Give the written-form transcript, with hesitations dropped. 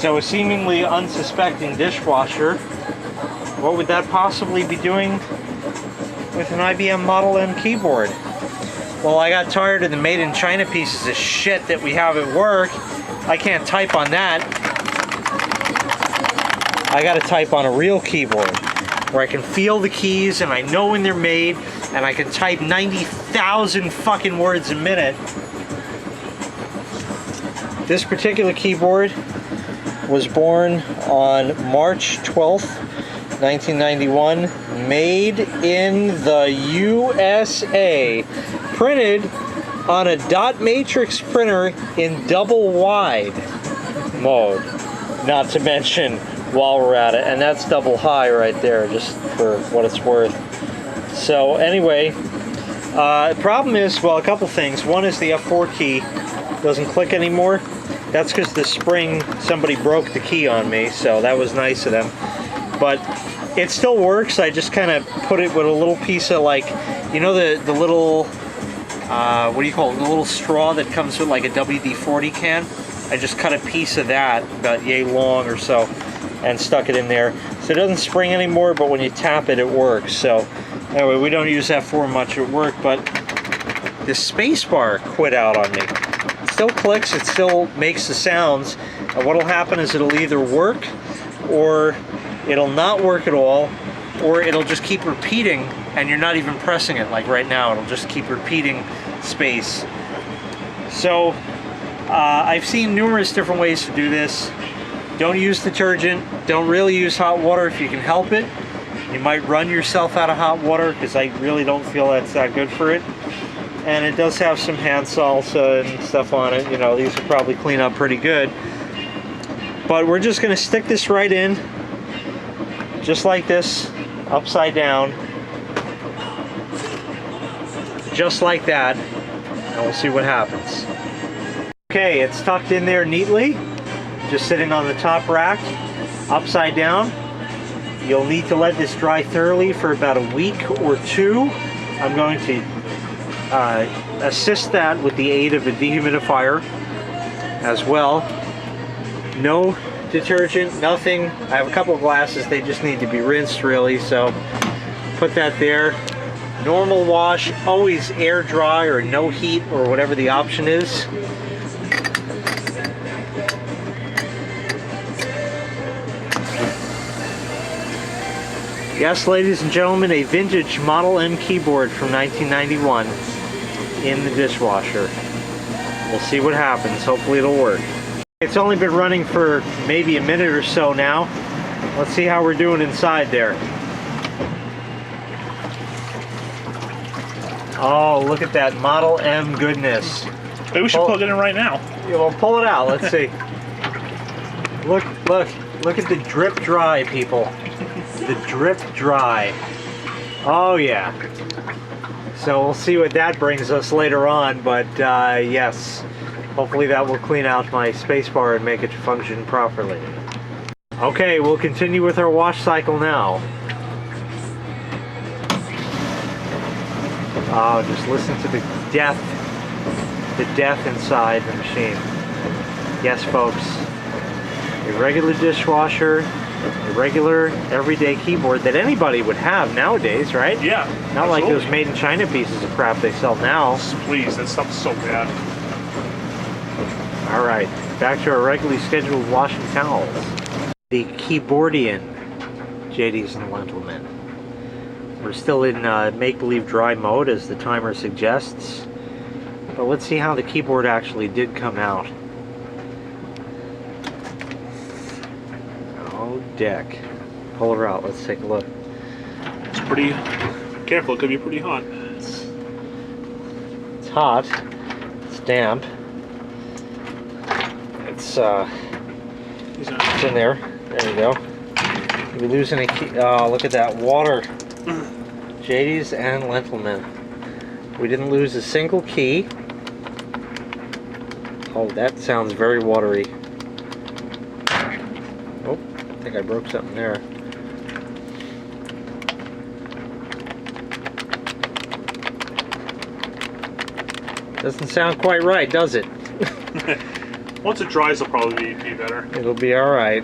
So a seemingly unsuspecting dishwasher, what would that possibly be doing with an IBM Model M keyboard? Well, I got tired of the made in China pieces of shit that we have at work. I can't type on that. I gotta type on a real keyboard where I can feel the keys and I know when they're made and I can type 90,000 fucking words a minute. This particular keyboard was born on March 12th, 1991, made in the USA, printed on a dot matrix printer in double wide mode, not to mention while we're at it, and that's double high right there, just for what it's worth. So anyway, the problem is, well, a couple things. One is the F4 key doesn't click anymore. That's because the spring, somebody broke the key on me, so that was nice of them. But it still works. I just kind of put it with a little piece of, like, you know, the little, what do you call it, the little straw that comes with like a WD-40 can? I just cut a piece of that, about yay long or so, and stuck it in there. So it doesn't spring anymore, but when you tap it, it works. So anyway, we don't use that for much at work, but the SpaceBar quit out on me. It still clicks, it still makes the sounds, and what'll happen is it'll either work, or it'll not work at all, or it'll just keep repeating, and you're not even pressing it, like right now, it'll just keep repeating space. So, I've seen numerous different ways to do this. Don't use detergent, don't really use hot water if you can help it. You might run yourself out of hot water, because I really don't feel that's that good for it. And it does have some hand salsa and stuff on it, you know, these will probably clean up pretty good. But we're just going to stick this right in, just like this, upside down, just like that, and we'll see what happens. Okay, it's tucked in there neatly, just sitting on the top rack, upside down. You'll need to let this dry thoroughly for about a week or two. I'm going to assist that with the aid of a dehumidifier as well. No detergent, nothing. I have a couple of glasses, they just need to be rinsed really, so put that there. Normal wash, always air dry or no heat or whatever the option is. Yes, ladies and gentlemen, a vintage Model M keyboard from 1991 in the dishwasher. We'll see what happens. Hopefully it'll work. It's only been running for maybe a minute or so now. Let's see how we're doing inside there. Oh, look at that Model M goodness. Maybe we should plug it in right now. Yeah, well, pull it out. Let's see. Look at the drip dry, people. The drip dry. Oh yeah. So we'll see what that brings us later on, but yes, hopefully that will clean out my SpaceBar and make it function properly. Okay, we'll continue with our wash cycle now. Oh, just listen to the death inside the machine. Yes, folks, a regular dishwasher, a regular everyday keyboard that anybody would have nowadays, right? Yeah. Not absolutely. like those made in China pieces of crap they sell now. Please, that stuff's so bad. All right, back to our regularly scheduled washing towels. The keyboardian JDs and Gentlemen. We're still in make-believe dry mode as the timer suggests, but let's see how the keyboard actually did come out. Oh, deck. Pull her out, let's take a look. It's pretty, careful, it could be pretty hot. It's hot, it's damp, it's in there. There you go. Did we lose any key? Oh, look at that water. JDs and Gentlemen. We didn't lose a single key. Oh, that sounds very watery. Oh, I think I broke something there. Doesn't sound quite right, does it? Once it dries, it'll probably be better. It'll be all right.